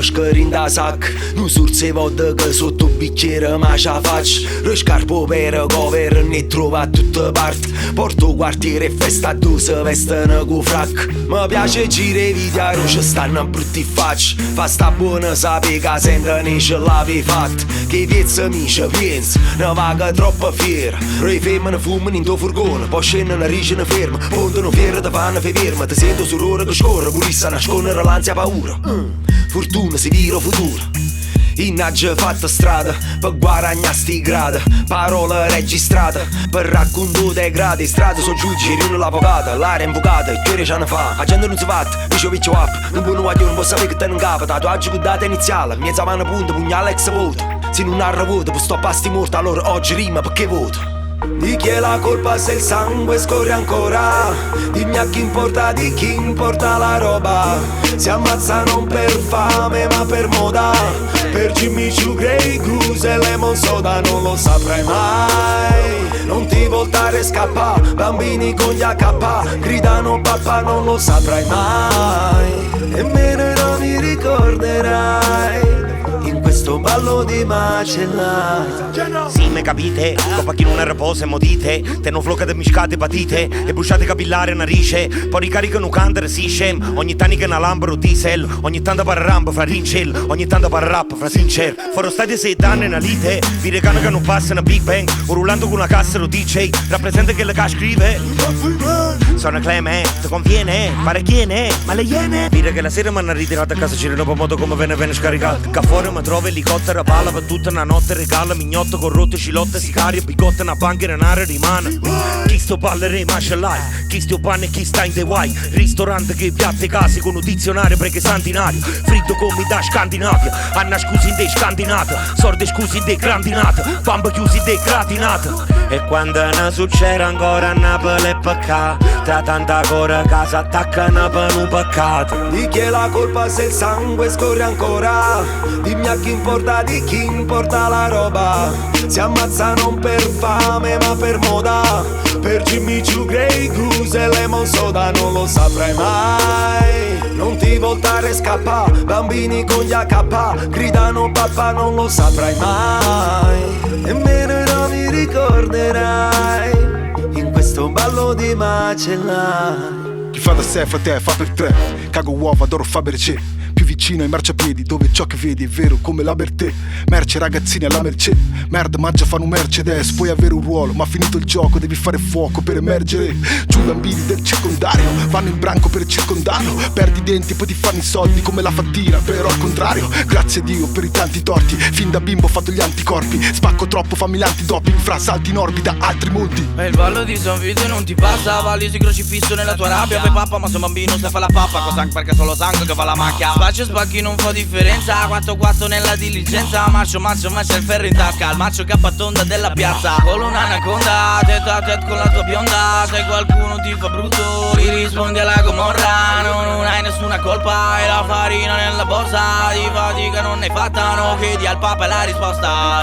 mascherina da sac. Non surse vodka che sotto bicchiere ma ce la faccio. Riscarpo per cover ne trova a tutte parti. Porto quartiere e festa dove si vestono con frac. Mi piace girare video a ci stanno brutti facce. Fa sta buona sapere che sempre ne ce l'avevi fatta. Che viezza mi ci pensa, ne vaga troppo fiera. Re femmine fumano in tuo furgone, poi scendono ricciano ferma. Pondono fiera te fanno fe ferma. Ti sento sul ore che scorre, pulissa a nascondere l'ansia paura. Fortuna si vira futuro. Innaggia fatta strada per guadagnare sti gradi. Parole registrate per raccontare dei gradi. Strade sono giudici, riuno l'avvocato. L'aria è invocata, e che ce ne fa? La gente non si fatta, dice piccio up. Non buono guaglione, può sapere che te non capa. Tatuaggio con data iniziale, mezza mano punta, pugnale ex voto. Se non ha voto, può stoppare sti morti, allora oggi rima perché voto. Di chi è la colpa se il sangue scorre ancora? Dimmi a chi importa la roba. Si ammazza non per fame ma per moda. Per Jimmy Choo, Grey Goose e Lemon Soda non lo saprai mai. Non ti voltare e scappa, bambini con gli AK gridano papà non lo saprai mai. Nemmeno non mi ricorderai in questo ballo di macellai. Sì, me capite? Dopo chi non riposa e modite. Te non flocca de miscate patite e bruciate capillare narice. Poi ricaricano un candere si scem. Ogni tanto che una lambro diesel. Ogni tanto parrambo fra rincel. Ogni tanto parrap fra sincer. Farò stati 6 anni una lite. Vi recano che non passa una Big Bang. O rullando con una cassa lo DJ. Rappresenta che la ca scrive. Sono Clement, conviene, pare chiene, ma le iene. Dire che la sera mi hanno ritirato a casa c'era un modo come venne scaricato. Che fuori mi trovo elicottero, palla per tutta una notte regala. Mignotto con rotte, cilotte, sicarie, bigotte, una banca in aria rimane. Chi sto ballerei macellai, chi sto panne e chi sta in the white. Ristorante che piatte case con un dizionario perché santinario. Fritto come da Scandinavia, Anna scusi in dei scandinata. Sordi scusi in dei grandinata, bamba chiusi in dei gratinata. E quando ne succede ancora a Napoli è peccato. Tra tanta cora casa attaccano per un peccato. Di chi è la colpa se il sangue scorre ancora? Dimmi a chi importa la roba. Si ammazza non per fame ma per moda. Per Jimmy Choo, Grey Goose e Lemon Soda non lo saprai mai. Non ti voltare e scappa, bambini con gli AK gridano papà non lo saprai mai. Nemmeno non mi ricorderai in questo ballo di macellai. Chi fa da sé fa te, fa per tre. Cago uova, adoro Fabergé. Più vicino ai marciapiedi, dove ciò che vedi è vero come la Bertè. Merce ragazzini alla merce. Merda, mangia fanno un Mercedes. Puoi avere un ruolo, ma finito il gioco devi fare fuoco per emergere. Giù i bambini del circondario, vanno in branco per circondarlo. Perdi i denti, poi ti fanno i soldi come la fattina. Però al contrario, grazie a Dio per i tanti torti. Fin da bimbo ho fatto gli anticorpi. Spacco troppo, fammi l'antidoping. Fra salti in orbita, altri mondi. E il ballo di San Vito non ti passa. Valli si crocifisso nella tua rabbia. Fai pappa, ma sei un bambino se fa la pappa. Cosa perché solo sangue che fa la macchia. Spaccio e spacchi non fa differenza. 4-4 nella diligenza. Macio, ma c'è il ferro in tasca. Il macio cappatonda della piazza. Con un'anaconda, tête a tête con la tua bionda. Se qualcuno ti fa brutto, gli rispondi alla Gomorra. Non hai nessuna colpa, hai la farina nella borsa. Di fatica non ne hai fatta, no, chiedi al papa la risposta.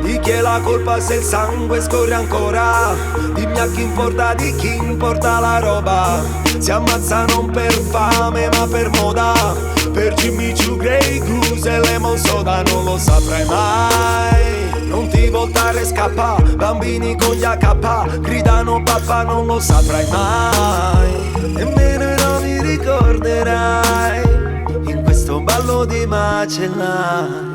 Di chi è la colpa se il sangue scorre ancora? Dimmi a chi importa la roba. Si ammazza non per fame ma per moda. Per Jimmy Choo, Grey Goose e Lemon Soda non lo saprai mai. Non ti voltare e scappa, bambini con gli AK gridano papà non lo saprai mai. Nemmeno non mi ricorderai in questo ballo di macellai.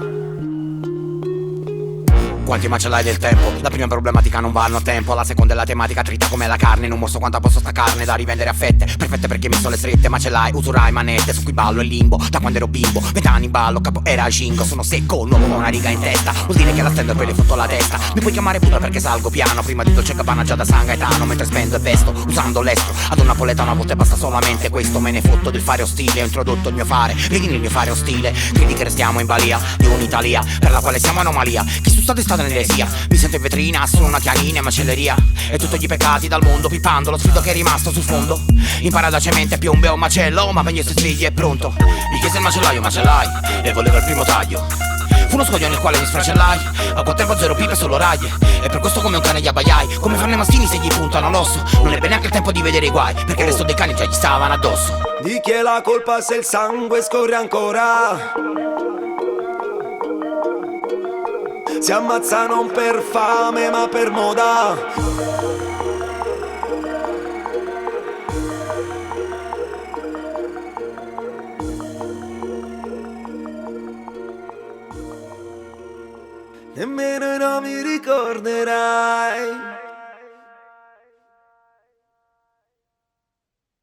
Quanti macellai del tempo? La prima problematica non vanno a tempo. La seconda è la tematica dritta come la carne. Non mostro quanta posso sta carne da rivendere a fette. Perfette perché mi sono le strette. Macellai, usurai, manette su cui ballo in limbo. Da quando ero bimbo, 20 anni in ballo, capo era cingo. Sono secco, nuovo con una riga in testa. Vuol dire che la stendo e poi le fotto la testa. Mi puoi chiamare Buddha perché salgo piano. Prima di Dolce Gabbana già da San Gaetano. Mentre spendo e vesto, usando l'estro. Ad una poletta una volta e basta solamente questo. Me ne fotto del fare ostile. Ho introdotto il mio fare, vedi il mio fare ostile. Credi che restiamo in balia di un'Italia per la quale siamo anomalia. Chi su state stata nell'eresia? Mi sento in vetrina, sono una chianina e macelleria. E tutti i peccati dal mondo, pippando lo sfido che è rimasto sul fondo. Impara da cemente, piombe o macello, ma meglio se svegli è pronto. Mi chiese il macellaio, macellai, e voleva il primo taglio. Fu uno scoglio nel quale mi sfracellai. A quel tempo zero pipe, solo raglie. E per questo come un cane gli abbaiai. Come fanno i mastini se gli puntano l'osso. Non ebbe neanche il tempo di vedere i guai, perché il resto dei cani già gli stavano addosso. Di chi è la colpa se il sangue scorre ancora? Si ammazza non per fame ma per moda. Nemmeno non mi ricorderai.